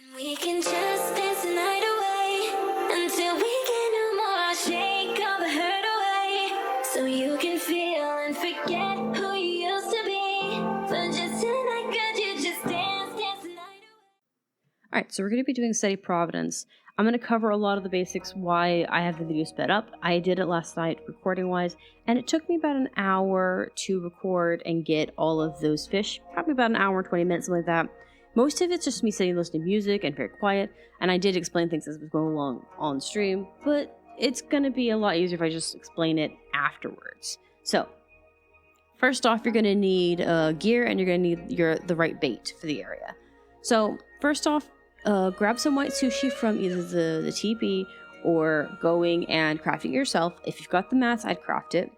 And we can just dance the night away until we get no more. I'll shake all the hurt away so you can feel and forget who you used to be. But just tonight, could you just dance the night away? Alright, so we're going to be doing Steady Providence. I'm going to cover a lot of the basics, why I have the video sped up. I did it last night recording-wise, and it took me about an hour to record and get all of those fish. Probably about an hour and 20 minutes, something like that. Most of it's just me sitting listening to music and very quiet, and I did explain things as I was going along on stream, but it's going to be a lot easier if I just explain it afterwards. So, first off, you're going to need gear, and you're going to need the right bait for the area. So, first off, grab some white sushi from either the TP or going and crafting it yourself. If you've got the mats, I'd craft it.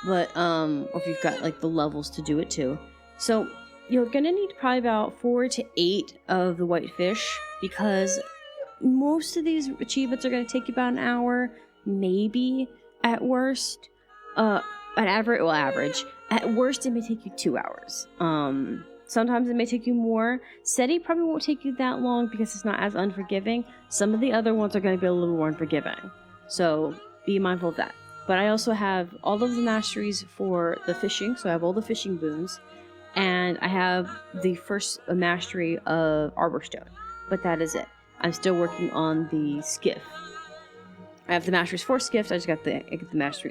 But, or if you've got like the levels to do it too. So you're gonna need probably about 4 to 8 of the white fish, because most of these achievements are gonna take you about an hour, maybe at worst. Average. At worst, it may take you 2 hours. Sometimes it may take you more. SETI probably won't take you that long because it's not as unforgiving. Some of the other ones are going to be a little more unforgiving. So be mindful of that. But I also have all of the masteries for the fishing. So I have all the fishing boons. And I have the first mastery of Arborstone. But that is it. I'm still working on the skiff. I have the masteries for skiffs. I just got the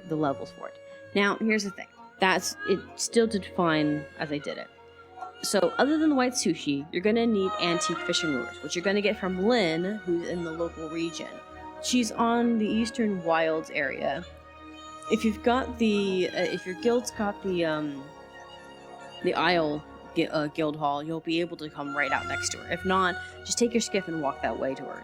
levels for it. Now, here's the thing. It still did fine as I did it. So, other than the white sushi, you're going to need antique fishing lures, which you're going to get from Lynn, who's in the local region. She's on the Eastern Wilds area. If you've got if your guild's got the Isle Guild Hall, you'll be able to come right out next to her. If not, just take your skiff and walk that way to her.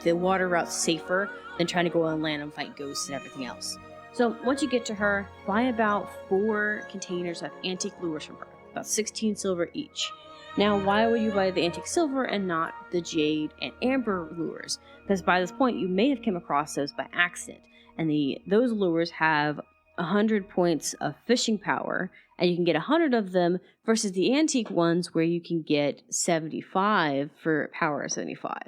The water route's safer than trying to go on land and fight ghosts and everything else. So, once you get to her, buy about 4 containers of antique lures from her. About 16 silver each. Now, why would you buy the antique silver and not the jade and amber lures? Because by this point, you may have come across those by accident, and those lures have 100 points of fishing power, and you can get 100 of them, versus the antique ones where you can get 75 for power of 75.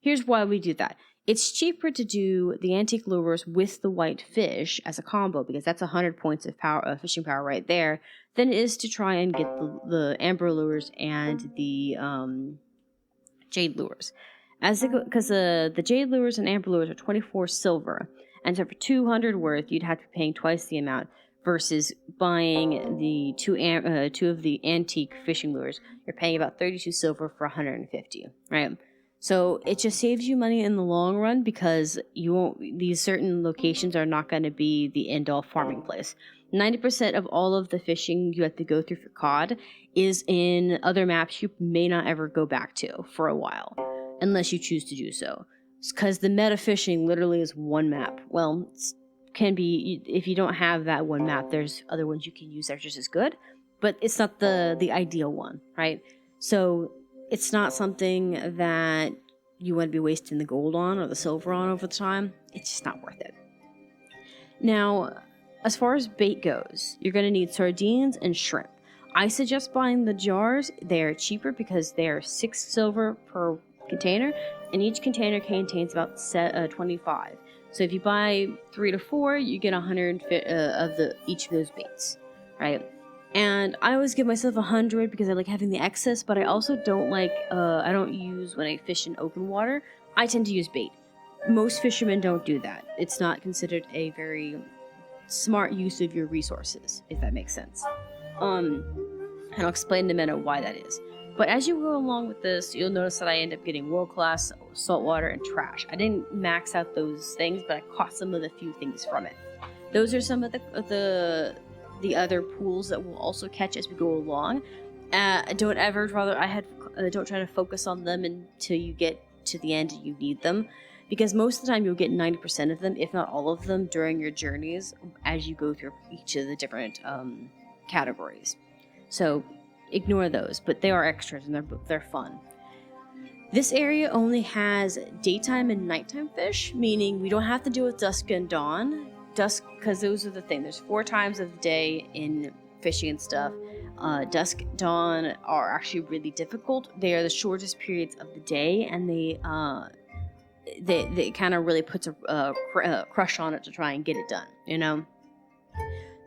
Here's why we do that. It's cheaper to do the antique lures with the white fish as a combo, because that's 100 points of fishing power right there, than it is to try and get the amber lures and the jade lures. Because the jade lures and amber lures are 24 silver, and so for 200 worth, you'd have to be paying twice the amount, versus buying the two of the antique fishing lures. You're paying about 32 silver for 150, right? So it just saves you money in the long run, because these certain locations are not going to be the end-all farming place. 90% of all of the fishing you have to go through for cod is in other maps you may not ever go back to for a while, unless you choose to do so. Because the meta fishing literally is one map. Well, can be, if you don't have that one map, there's other ones you can use that are just as good, but it's not the ideal one, right? So it's not something that you want to be wasting the gold on or the silver on over the time. It's just not worth it. Now, as far as bait goes, you're going to need sardines and shrimp. I suggest buying the jars. They're cheaper because they're 6 silver per container, and each container contains about 25. So if you buy 3 to 4, you get 100 of each of those baits, right? And I always give myself 100 because I like having the excess, but I also don't I don't use when I fish in open water. I tend to use bait. Most fishermen don't do that. It's not considered a very smart use of your resources, if that makes sense. And I'll explain in a minute why that is. But as you go along with this, you'll notice that I end up getting world-class, saltwater, and trash. I didn't max out those things, but I caught some of the few things from it. Those are some of the other pools that we'll also catch as we go along. Don't try to focus on them until you get to the end and you need them, because most of the time you'll get 90% of them, if not all of them, during your journeys as you go through each of the different categories. So ignore those, but they are extras and they're fun. This area only has daytime and nighttime fish, meaning we don't have to deal with dusk and dawn. Dusk, because those are the thing. There's 4 times of the day in fishing and stuff. Dusk, dawn are actually really difficult. They are the shortest periods of the day, and they kind of really puts a crush on it to try and get it done, you know?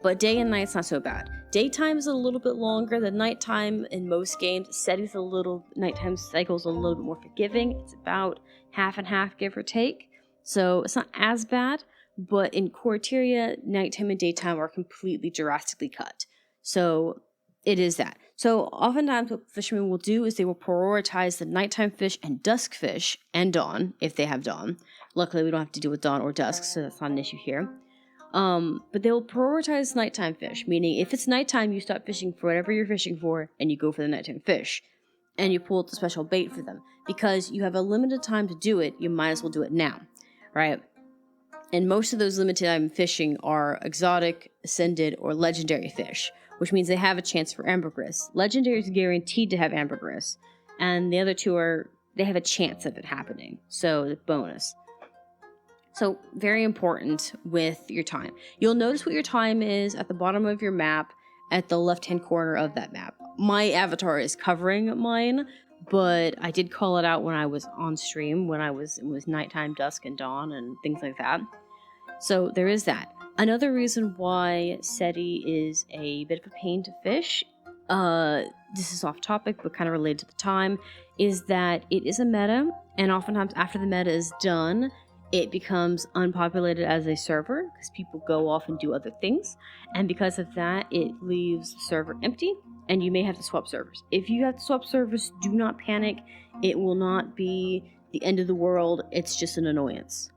But day and night's not so bad. Daytime is a little bit longer than nighttime in most games. Nighttime cycle's a little bit more forgiving. It's about half and half, give or take. So it's not as bad, but in Corteria, nighttime and daytime are completely drastically cut. So it is that. So oftentimes what fishermen will do is they will prioritize the nighttime fish and dusk fish and dawn, if they have dawn. Luckily, we don't have to deal with dawn or dusk, so that's not an issue here. But they'll prioritize nighttime fish, meaning if it's nighttime, you stop fishing for whatever you're fishing for, and you go for the nighttime fish. And you pull out the special bait for them. Because you have a limited time to do it, you might as well do it now, right? And most of those limited time fishing are exotic, ascended, or legendary fish, which means they have a chance for ambergris. Legendary is guaranteed to have ambergris, and the other two they have a chance of it happening, so the bonus. So very important with your time. You'll notice what your time is at the bottom of your map at the left-hand corner of that map. My avatar is covering mine, but I did call it out when I was on stream, it was nighttime, dusk, and dawn, and things like that. So there is that. Another reason why SETI is a bit of a pain to fish, this is off topic, but kind of related to the time, is that it is a meta, and oftentimes after the meta is done, it becomes unpopulated as a server because people go off and do other things. And because of that, it leaves the server empty and you may have to swap servers. If you have to swap servers, do not panic. It will not be the end of the world. It's just an annoyance.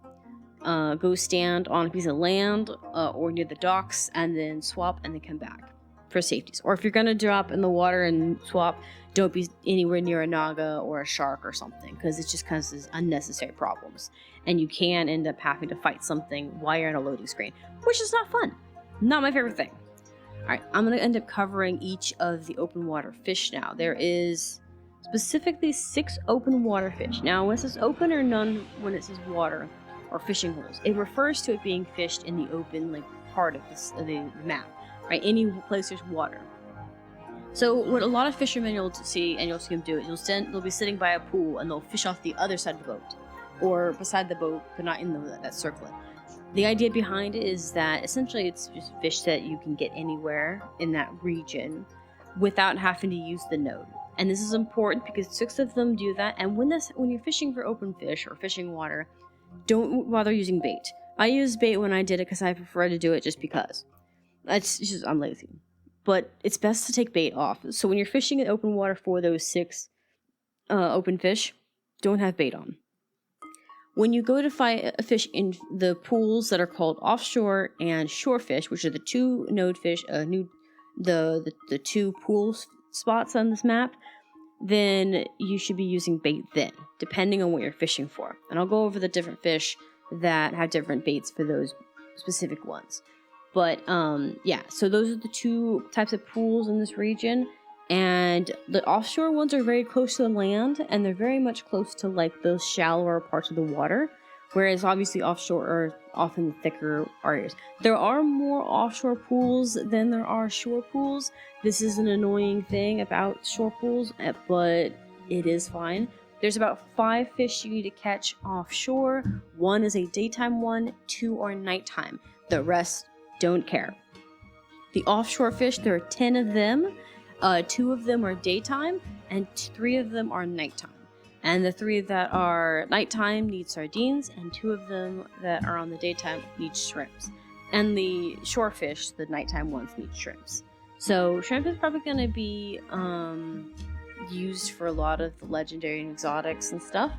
Go stand on a piece of land or near the docks and then swap and then come back for safeties. Or if you're going to drop in the water and swap, don't be anywhere near a naga or a shark or something because it just causes unnecessary problems. And you can end up having to fight something while you're on a loading screen, which is not fun. Not my favorite thing. Alright, I'm going to end up covering each of the open water fish now. There is specifically 6 open water fish. Now, when it says open or none, when it says water or fishing holes, it refers to it being fished in the open part of the map. Right, any place there's water. So what a lot of fishermen you'll see them do is they'll be sitting by a pool and they'll fish off the other side of the boat, or beside the boat, but not in that circlet. The idea behind it is that essentially it's just fish that you can get anywhere in that region without having to use the node. And this is important because 6 of them do that. And when you're fishing for open fish or fishing water, don't bother using bait. I used bait when I did it because I prefer to do it just because. I'm lazy. But it's best to take bait off. So when you're fishing in open water for those 6 open fish, don't have bait on. When you go to find a fish in the pools that are called offshore and shore fish, which are the 2 node fish, the 2 pool spots on this map, then you should be using bait then, depending on what you're fishing for. And I'll go over the different fish that have different baits for those specific ones. But, so those are the 2 types of pools in this region, and the offshore ones are very close to the land, and they're very much close to, those shallower parts of the water, whereas obviously offshore are often the thicker areas. There are more offshore pools than there are shore pools. This is an annoying thing about shore pools, but it is fine. There's about 5 fish you need to catch offshore. 1 is a daytime one, 2 are nighttime. The rest don't care. The offshore fish, there are 10 of them. 2 of them are daytime, and 3 of them are nighttime. And the 3 that are nighttime need sardines, and 2 of them that are on the daytime need shrimps. And the shore fish, the nighttime ones, need shrimps. So shrimp is probably going to be used for a lot of the legendary and exotics and stuff,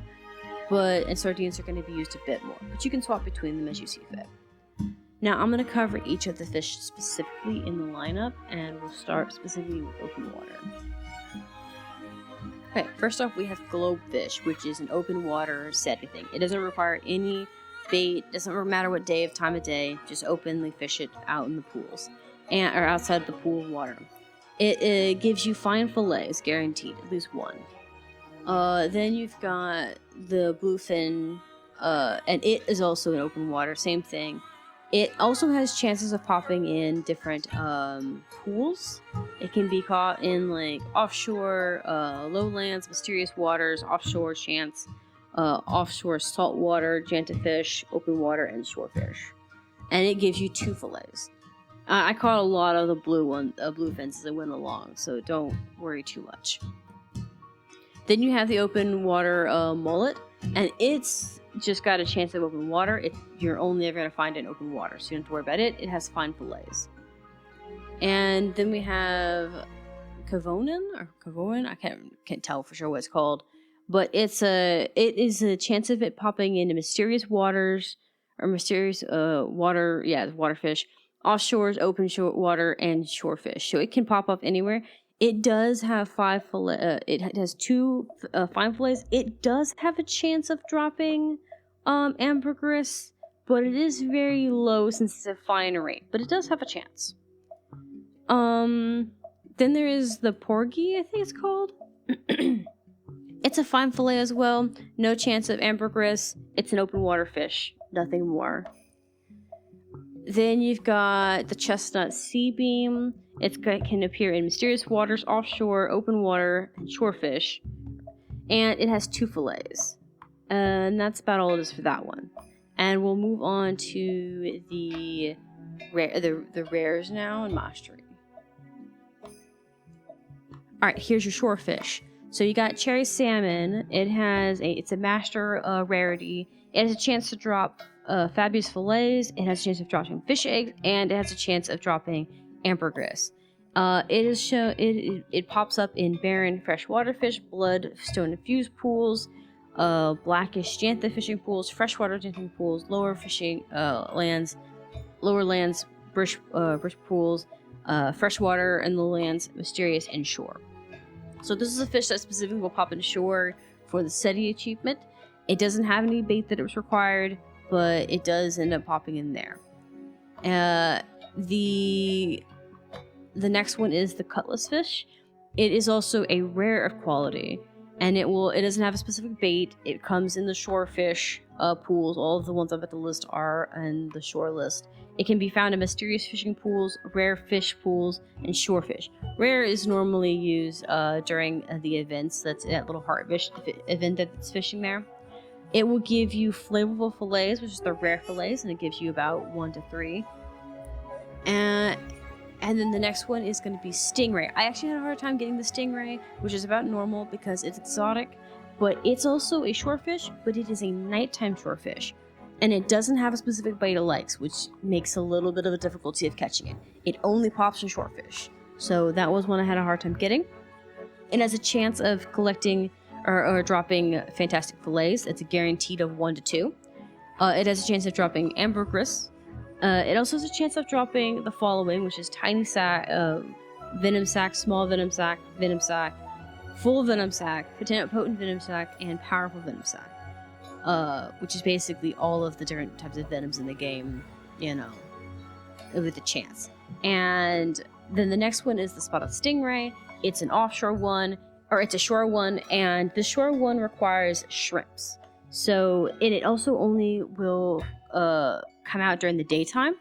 and sardines are going to be used a bit more. But you can swap between them as you see fit. Now I'm going to cover each of the fish specifically in the lineup, and we'll start specifically with open water. Okay, first off we have globefish, which is an open water SETI thing. It doesn't require any bait, doesn't matter what time of day, just openly fish it out in the pools, or outside the pool water. It gives you fine fillets, guaranteed, at least 1. Then you've got the bluefin, and it is also in open water, same thing. It also has chances of popping in different pools. It can be caught in like offshore, lowlands, mysterious waters, offshore chance, offshore saltwater, fish, open water, and shorefish. And it gives you 2 fillets. I caught a lot of the blue fins as I went along, so don't worry too much. Then you have the open water mullet, and it's just got a chance of open water. You're only ever going to find it in open water, so you don't have to worry about it. It has fine fillets. And then we have Kavonen. I can't tell for sure what it's called, but it is a chance of it popping into mysterious waters or mysterious waterfish, offshores, open shore water, and shorefish. So it can pop up anywhere. It does have 5 fillet. It has 2 fine fillets. It does have a chance of dropping ambergris, but it is very low since it's a fine rate. But it does have a chance. Then there is the porgy, I think it's called. It's a fine fillet as well. No chance of ambergris. It's an open water fish. Nothing more. Then you've got the chestnut sea beam. It can appear in mysterious waters, offshore, open water, and shorefish. And it has 2 fillets. And that's about all it is for that one. And we'll move on to the rares now in mastery. Alright, here's your shorefish. So you got cherry salmon. It's a master rarity. It has a chance to drop fabulous fillets. It has a chance of dropping fish eggs, and it has a chance of dropping ambergris. It pops up in barren freshwater fish, bloodstone infused pools, blackish jantha fishing pools, freshwater jantha pools, lower lands, brish pools, freshwater and the lands, mysterious and shore. So this is a fish that specifically will pop into shore for the SETI achievement. It doesn't have any bait that it was required, but it does end up popping in there. The next one is the cutlass fish. It is also a rare of quality, and it doesn't have a specific bait. It comes in the shore fish pools. All of the ones I've got the list are in the shore list. It can be found in mysterious fishing pools, rare fish pools, and shore fish. Rare is normally used during the events. That's that little heartfish event that's fishing there. It will give you flavorful fillets, which is the rare fillets, and it gives you about 1 to 3. And then the next one is going to be stingray. I actually had a hard time getting the stingray, which is about normal because it's exotic, but it's also a shorefish, but it is a nighttime shorefish. And it doesn't have a specific bite it likes, which makes a little bit of a difficulty of catching it. It only pops in shorefish. So that was one I had a hard time getting. It has a chance of collecting or dropping fantastic fillets. It's a guaranteed of 1 to 2. It has a chance of dropping ambergris. It also has a chance of dropping the following, which is tiny venom sac, small venom sac, full venom sac, potent venom sac, and powerful venom sac. Which is basically all of the different types of venoms in the game, with a chance. And then the next one is the spotted stingray. It's an offshore one, or it's a shore one, and the shore one requires shrimps. So it also only will come out during the daytime.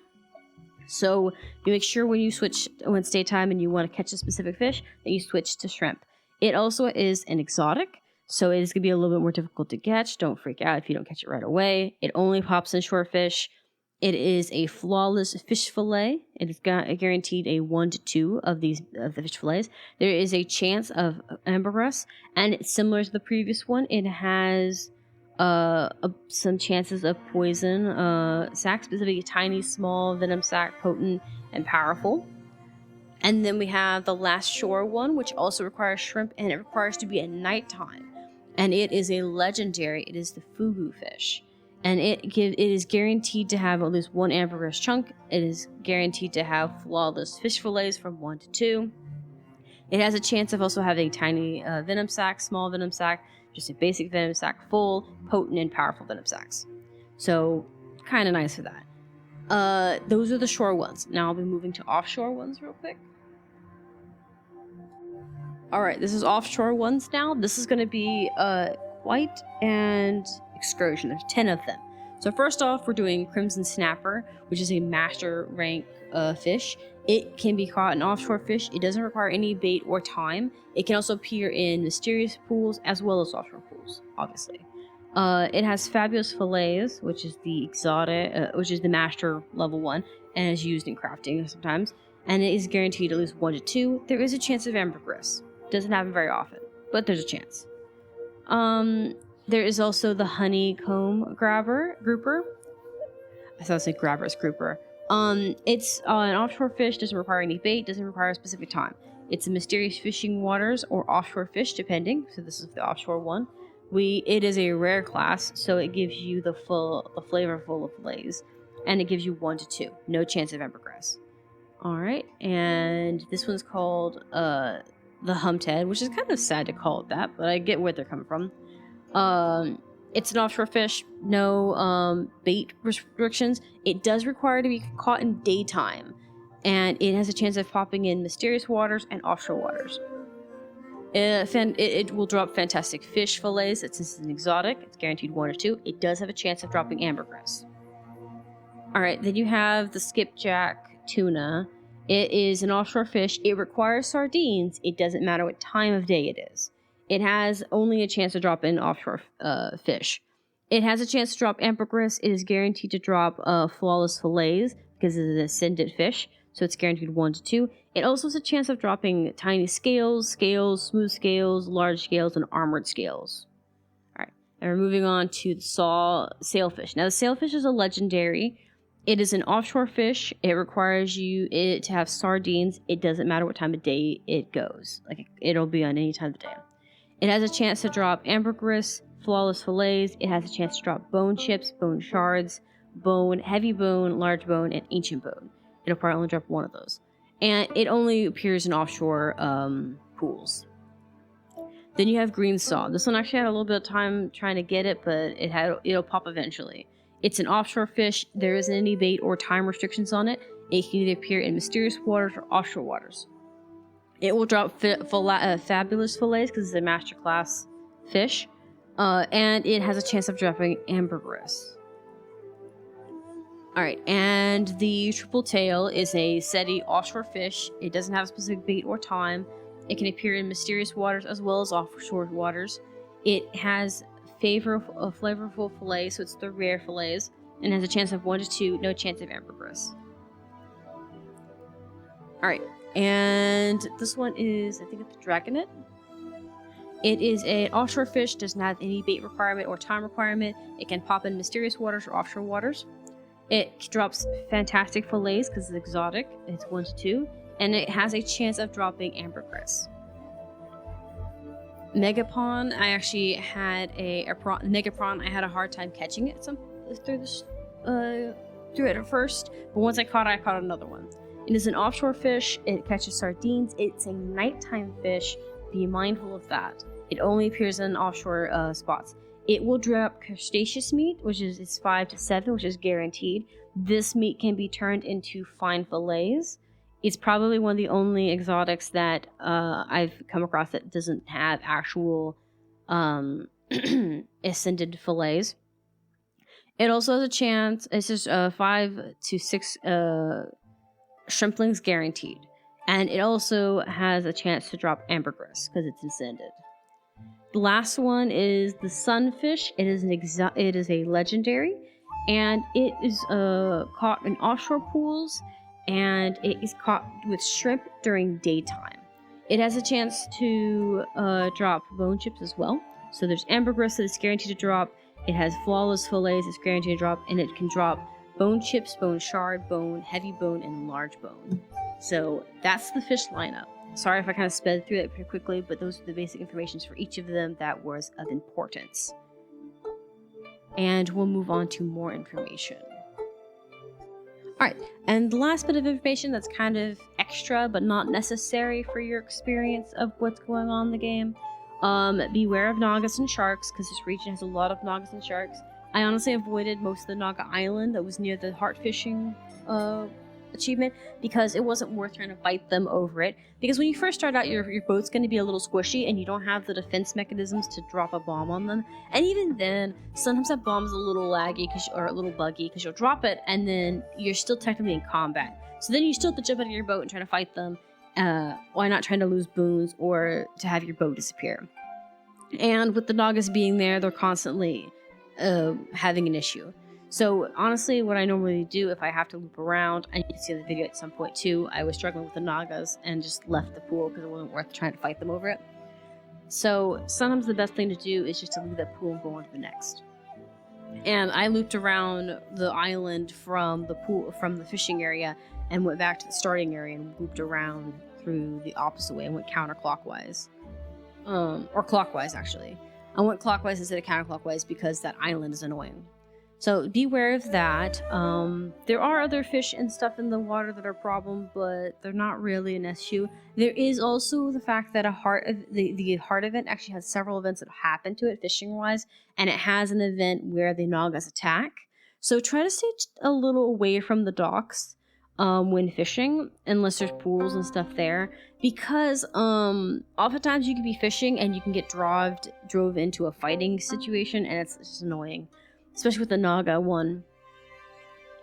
So you make sure when it's daytime and you want to catch a specific fish, that you switch to shrimp. It also is an exotic. So it is going to be a little bit more difficult to catch. Don't freak out if you don't catch it right away. It only pops in shorefish. It is a flawless fish fillet. It is guaranteed a 1 to 2 of the fish fillets. There is a chance of ambergris, and it's similar to the previous one. It has some chances of poison sac, specifically tiny, small venom sac, potent, and powerful. And then we have the last shore one, which also requires shrimp, and it requires to be at nighttime. And it is a legendary. It is the fugu fish, and it is guaranteed to have at least 1 ambergris chunk. It is guaranteed to have flawless fish fillets from 1 to 2. It has a chance of also having tiny venom sac, small venom sac, just a basic venom sac, full, potent, and powerful venom sacs. So kind of nice for that. Those are the shore ones. Now I'll be moving to offshore ones real quick. Alright, this is offshore ones now. This is going to be white and excursion. There's 10 of them. So first off, we're doing Crimson Snapper, which is a master rank fish. It can be caught in offshore fish. It doesn't require any bait or time. It can also appear in mysterious pools as well as offshore pools, obviously. It has fabulous fillets, which is the exotic, which is the master level 1, and is used in crafting sometimes. And it is guaranteed at least 1 to 2. There is a chance of ambergris. Doesn't happen very often, but there's a chance. There is also the honeycomb grouper. I thought I said grabber, it's grouper. It's an offshore fish, doesn't require any bait, doesn't require a specific time. It's a mysterious fishing waters or offshore fish, depending. So this is the offshore one. It is a rare class, so it gives you the flavorful of fillets, and it gives you 1 to 2. No chance of ambergris. All right, and this one's called the humped, which is kind of sad to call it that, but I get where they're coming from. It's an offshore fish, no bait restrictions. It does require to be caught in daytime, and it has a chance of popping in mysterious waters and offshore waters. It will drop fantastic fish fillets. Since it's an exotic, it's guaranteed 1 or 2. It does have a chance of dropping ambergris. Alright, then you have the skipjack tuna. It is an offshore fish. It requires sardines. It doesn't matter what time of day it is. It has only a chance to drop in offshore fish. It has a chance to drop ambergris. It is guaranteed to drop flawless fillets because it is an ascendant fish, so it's guaranteed 1 to 2. It also has a chance of dropping tiny scales, smooth scales, large scales, and armored scales. Alright, and we're moving on to the sailfish. Now, the sailfish is a legendary. It is an offshore fish. It requires it to have sardines. It doesn't matter what time of day it goes. It'll be on any time of the day. It has a chance to drop ambergris, flawless fillets. It has a chance to drop bone chips, bone shards, bone, heavy bone, large bone, and ancient bone. It'll probably only drop 1 of those. And it only appears in offshore pools. Then you have green saw. This one actually had a little bit of time trying to get it, but it'll pop eventually. It's an offshore fish. There isn't any bait or time restrictions on it. It can either appear in mysterious waters or offshore waters. It will drop fabulous fillets because it's a master class fish. And it has a chance of dropping ambergris. Alright, and the triple tail is a SETI offshore fish. It doesn't have a specific bait or time. It can appear in mysterious waters as well as offshore waters. It has flavorful fillets, so it's the rare fillets, and has a chance of 1 to 2, no chance of ambergris. Alright, and this one is, I think it's dragonet. It is an offshore fish, doesn't have any bait requirement or time requirement. It can pop in mysterious waters or offshore waters. It drops fantastic fillets because it's exotic. It's 1 to 2. And it has a chance of dropping ambergris. Megapon, I actually had Megapon. I had a hard time catching it through it at first. But once I caught another one. It is an offshore fish. It catches sardines. It's a nighttime fish. Be mindful of that. It only appears in offshore spots. It will drop crustaceous meat, which is it's 5 to 7, which is guaranteed. This meat can be turned into fine fillets. It's probably one of the only exotics that I've come across that doesn't have actual ascended fillets. It also has a chance. It's just 5 to 6 shrimplings guaranteed, and it also has a chance to drop ambergris because it's ascended. The last one is the sunfish. It is a legendary, and it is caught in offshore pools, and it is caught with shrimp during daytime. It has a chance to drop bone chips as well. So there's ambergris that it's guaranteed to drop. It has flawless fillets it's guaranteed to drop, and it can drop bone chips, bone shard, bone, heavy bone, and large bone. So that's the fish lineup. Sorry if I kind of sped through that pretty quickly, but those are the basic informations for each of them that was of importance. And we'll move on to more information. Alright, and the last bit of information that's kind of extra but not necessary for your experience of what's going on in the game. Beware of Nagas and sharks, because this region has a lot of Nagas and sharks. I honestly avoided most of the Naga Island that was near the heart fishing achievement because it wasn't worth trying to fight them over it. Because when you first start out, your boat's going to be a little squishy and you don't have the defense mechanisms to drop a bomb on them. And even then, sometimes that bomb's a little laggy or a little buggy because you'll drop it and then you're still technically in combat. So then you still have to jump out of your boat and try to fight them. Why not trying to lose boons or to have your boat disappear? And with the Nagas being there, they're constantly having an issue. So honestly, what I normally do if I have to loop around, and you can see in the video at some point too, I was struggling with the Nagas and just left the pool because it wasn't worth trying to fight them over it. So sometimes the best thing to do is just to leave that pool and go on to the next. And I looped around the island from the fishing area and went back to the starting area and looped around through the opposite way and went counterclockwise. Or clockwise actually. I went clockwise instead of counterclockwise because that island is annoying. So beware of that. There are other fish and stuff in the water that are a problem, but they're not really an issue. There is also the fact that the heart event actually has several events that happen to it fishing wise, and it has an event where the Nagas attack. So try to stay a little away from the docks when fishing, unless there's pools and stuff there, because oftentimes you can be fishing and you can get drove into a fighting situation, and it's just annoying. Especially with the Naga one.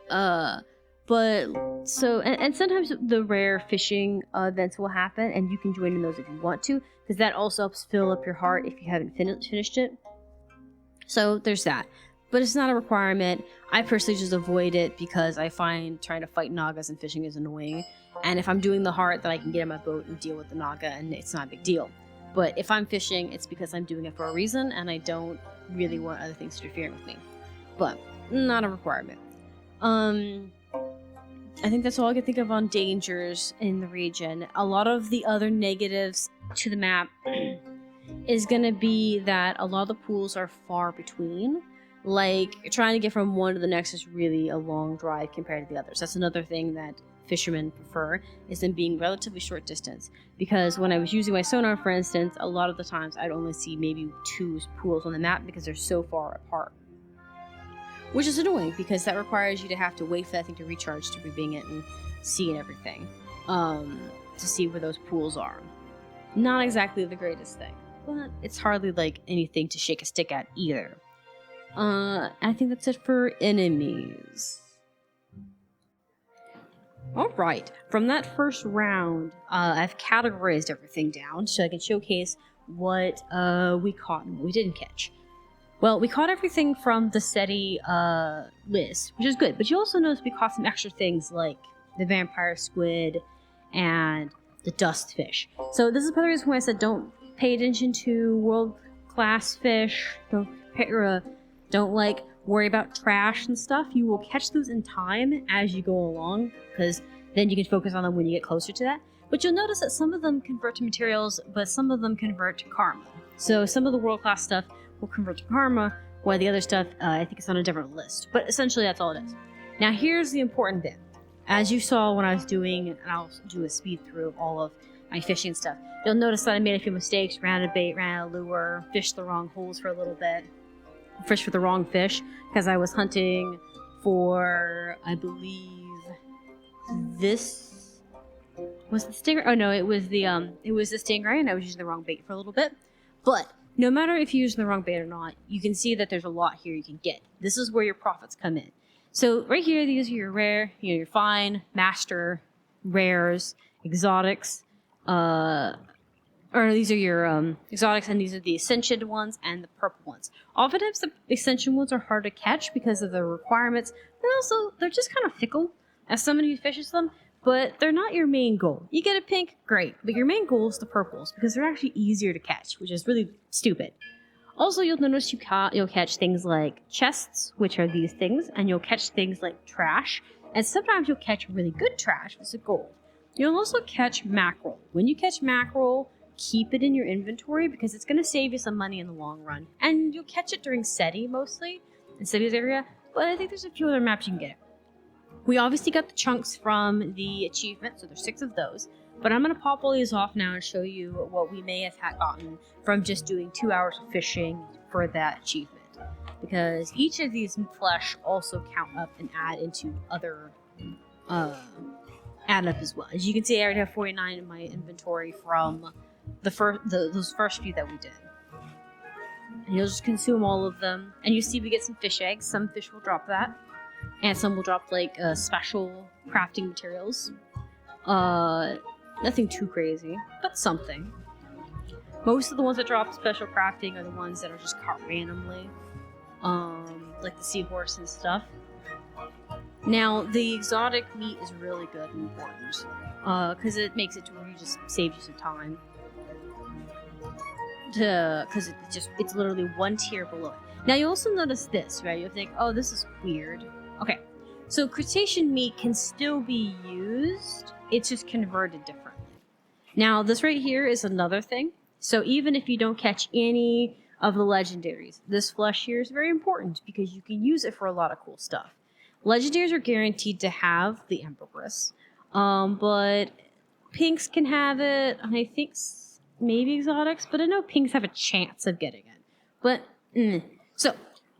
But sometimes the rare fishing events will happen, and you can join in those if you want to, because that also helps fill up your heart if you haven't finished it. So there's that. But it's not a requirement. I personally just avoid it because I find trying to fight Nagas and fishing is annoying. And if I'm doing the heart, then I can get in my boat and deal with the Naga, and it's not a big deal. But if I'm fishing, it's because I'm doing it for a reason, and I don't really want other things interfering with me. But not a requirement. I think that's all I can think of on dangers in the region. A lot of the other negatives to the map is going to be that a lot of the pools are far between. Like, trying to get from one to the next is really a long drive compared to the others. That's another thing that fishermen prefer, is them being relatively short distance. Because when I was using my sonar, for instance, a lot of the times I'd only see maybe 2 pools on the map because they're so far apart. Which is annoying, because that requires you to have to wait for that thing to recharge to be it and see and everything. To see where those pools are. Not exactly the greatest thing, but it's hardly like anything to shake a stick at either. I think that's it for enemies. Alright, from that first round, I've categorized everything down so I can showcase what we caught and what we didn't catch. Well, we caught everything from the SETI list, which is good. But you also notice we caught some extra things like the vampire squid and the dust fish. So this is part of the reason why I said don't pay attention to world-class fish. Don't worry about trash and stuff. You will catch those in time as you go along, because then you can focus on them when you get closer to that. But you'll notice that some of them convert to materials, but some of them convert to karma. So some of the world-class stuff will convert to karma, while the other stuff, I think it's on a different list. But essentially, that's all it is. Now, here's the important bit. As you saw when I was doing, and I'll do a speed through of all of my fishing stuff, you'll notice that I made a few mistakes, ran out of bait, ran out of lure, fished the wrong holes for a little bit, fished for the wrong fish, because I was hunting for, I believe, this was the stingray. Oh no, it was the stingray, and I was using the wrong bait for a little bit. But no matter if you're using the wrong bait or not, you can see that there's a lot here you can get. This is where your profits come in. So right here, these are your rare, your fine, master, rares, exotics, or these are your exotics, and these are the ascension ones and the purple ones. Oftentimes the ascension ones are hard to catch because of the requirements, but also they're just kind of fickle as somebody who fishes them. But they're not your main goal. You get a pink, great. But your main goal is the purples, because they're actually easier to catch, which is really stupid. Also, you'll notice you'll catch things like chests, which are these things, and you'll catch things like trash, and sometimes you'll catch really good trash, which is gold. You'll also catch mackerel. When you catch mackerel, keep it in your inventory, because it's going to save you some money in the long run. And you'll catch it during SETI, mostly, in SETI's area, but I think there's a few other maps you can get it. We obviously got the chunks from the achievement, so there's 6 of those. But I'm going to pop all these off now and show you what we may have gotten from just doing 2 hours of fishing for that achievement. Because each of these flesh also count up and add into other add up as well. As you can see, I already have 49 in my inventory from those first few that we did. And you'll just consume all of them. And you see we get some fish eggs. Some fish will drop that. And some will drop like special crafting materials. Nothing too crazy, but something. Most of the ones that drop special crafting are the ones that are just caught randomly. Like the seahorse and stuff. Now, the exotic meat is really good and important. Because it makes it to where you just saves you some time. Because it's literally one tier below it. Now, you also notice this, right? You'll think, oh, this is weird. Okay, so crustacean meat can still be used. It's just converted differently. Now, this right here is another thing. So even if you don't catch any of the legendaries, this flesh here is very important because you can use it for a lot of cool stuff. Legendaries are guaranteed to have the ambergris, but pinks can have it, and I think maybe exotics, but I know pinks have a chance of getting it. But, so,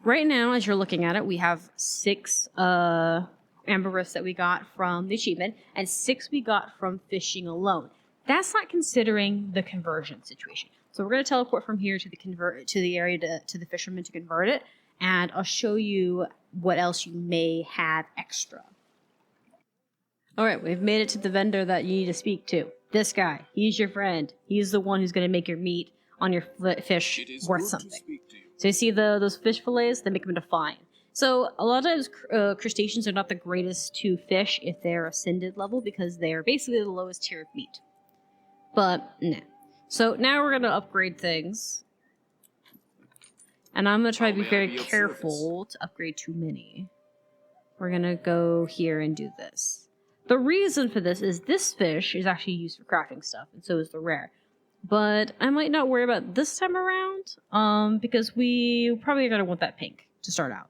right now, as you're looking at it, we have 6 ambergris that we got from the achievement, and 6 we got from fishing alone. That's not considering the conversion situation. So we're going to teleport from here to the area to the fisherman to convert it, and I'll show you what else you may have extra. All right, we've made it to the vendor that you need to speak to. This guy, he's your friend. He's the one who's going to make your meat on your fish worth something. So you see those fish fillets? They make them into fine. So a lot of times crustaceans are not the greatest to fish if they're ascended level because they're basically the lowest tier of meat. But, nah. So now we're going to upgrade things. And I'm going to try to be very careful to upgrade too many. We're going to go here and do this. The reason for this is this fish is actually used for crafting stuff, and so is the rare. But I might not worry about this time around, because we probably are going to want that pink to start out.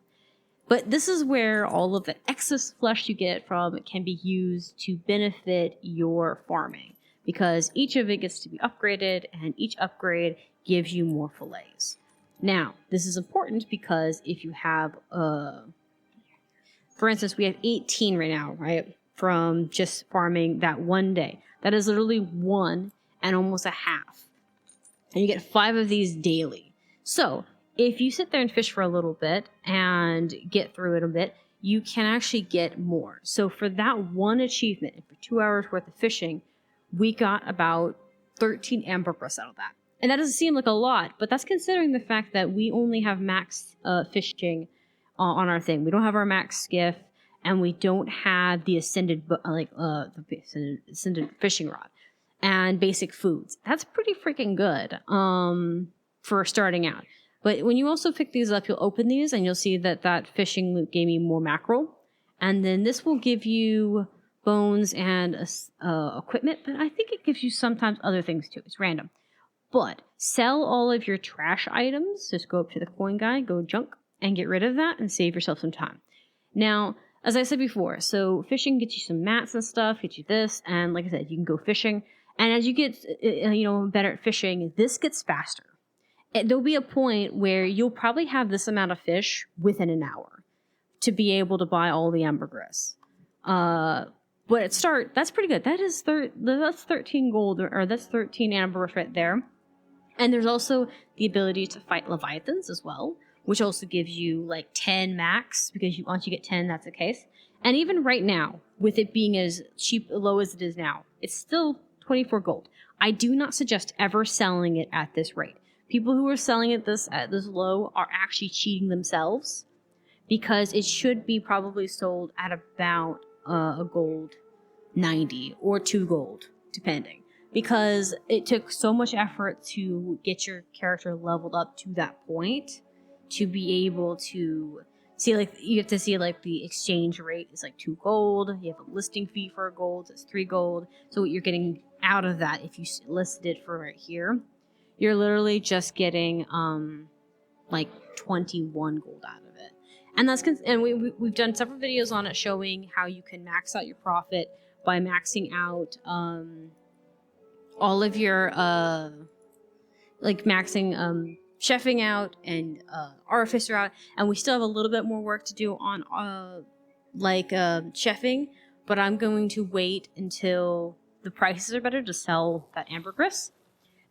But this is where all of the excess flesh you get from it can be used to benefit your farming. Because each of it gets to be upgraded, and each upgrade gives you more fillets. Now, this is important because if you have, for instance, we have 18 right now, right? From just farming that one day. That is literally 1 and almost a half. And you get 5 of these daily. So, if you sit there and fish for a little bit and get through it a bit, you can actually get more. So for that one achievement, for 2 hours worth of fishing, we got about 13 ambergris out of that. And that doesn't seem like a lot, but that's considering the fact that we only have max fishing on our thing. We don't have our max skiff, and we don't have the ascended fishing rod and basic foods. That's pretty freaking good for starting out. But when you also pick these up, you'll open these, and you'll see that fishing loot gave me more mackerel. And then this will give you bones and equipment, but I think it gives you sometimes other things too. It's random. But sell all of your trash items. Just go up to the coin guy, go junk, and get rid of that and save yourself some time. Now, as I said before, so fishing gets you some mats and stuff, gets you this, and like I said, you can go fishing. And as you get better at fishing, this gets faster. There'll be a point where you'll probably have this amount of fish within an hour to be able to buy all the ambergris. But at start, that's pretty good. That's 13 gold, or that's 13 ambergris right there. And there's also the ability to fight leviathans as well, which also gives you like 10 max, because once you get 10, that's the case. And even right now, with it being as low as it is now, it's still 24 gold. I do not suggest ever selling it at this rate. People who are selling it at this low are actually cheating themselves, because it should be probably sold at about a gold 90 or 2 gold, depending. Because it took so much effort to get your character leveled up to that point to be able to see, like, you have to see, like, the exchange rate is like 2 gold. You have a listing fee for a gold, it's 3 gold. So what you're getting out of that, if you listed it for right here, you're literally just getting like 21 gold out of it. And that's and we've done several videos on it showing how you can max out your profit by maxing out all of your maxing chefing out and artificer out, and we still have a little bit more work to do on chefing, but I'm going to wait until the prices are better to sell that ambergris,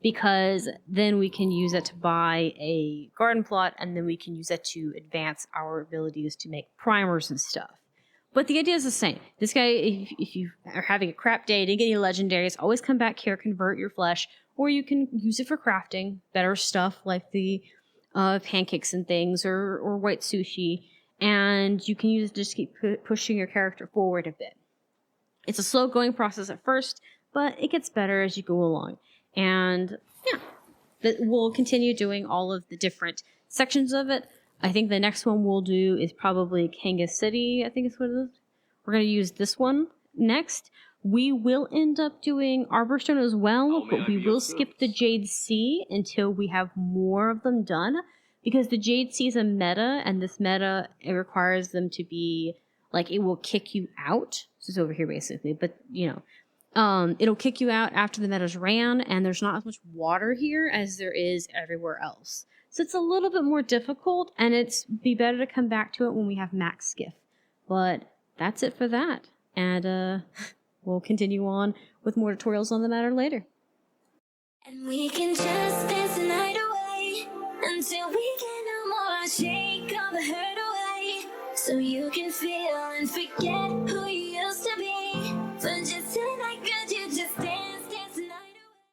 because then we can use it to buy a garden plot, and then we can use it to advance our abilities to make primers and stuff. But the idea is the same. This guy, if you are having a crap day, didn't get any legendaries, always come back here, convert your flesh, or you can use it for crafting better stuff like the pancakes and things, or white sushi, and you can use it to just keep pushing your character forward a bit. It's a slow going process at first, but it gets better as you go along. And yeah, we'll continue doing all of the different sections of it. I think the next one we'll do is probably Kanga City, I think is what it is. We're going to use this one next. We will end up doing Arborstone as well, but we will skip the Jade Sea until we have more of them done, because the Jade Sea is a meta, and this meta, it requires them to be, like, it will kick you out. So it's over here basically, but you know, it'll kick you out after the metas ran, and there's not as much water here as there is everywhere else. So it's a little bit more difficult, and it's be better to come back to it when we have max skiff. But that's it for that. And we'll continue on with more tutorials on the matter later. And we can just dance the night away until we get no more. Shake all the hurt away so you can feel and forget who you used to be.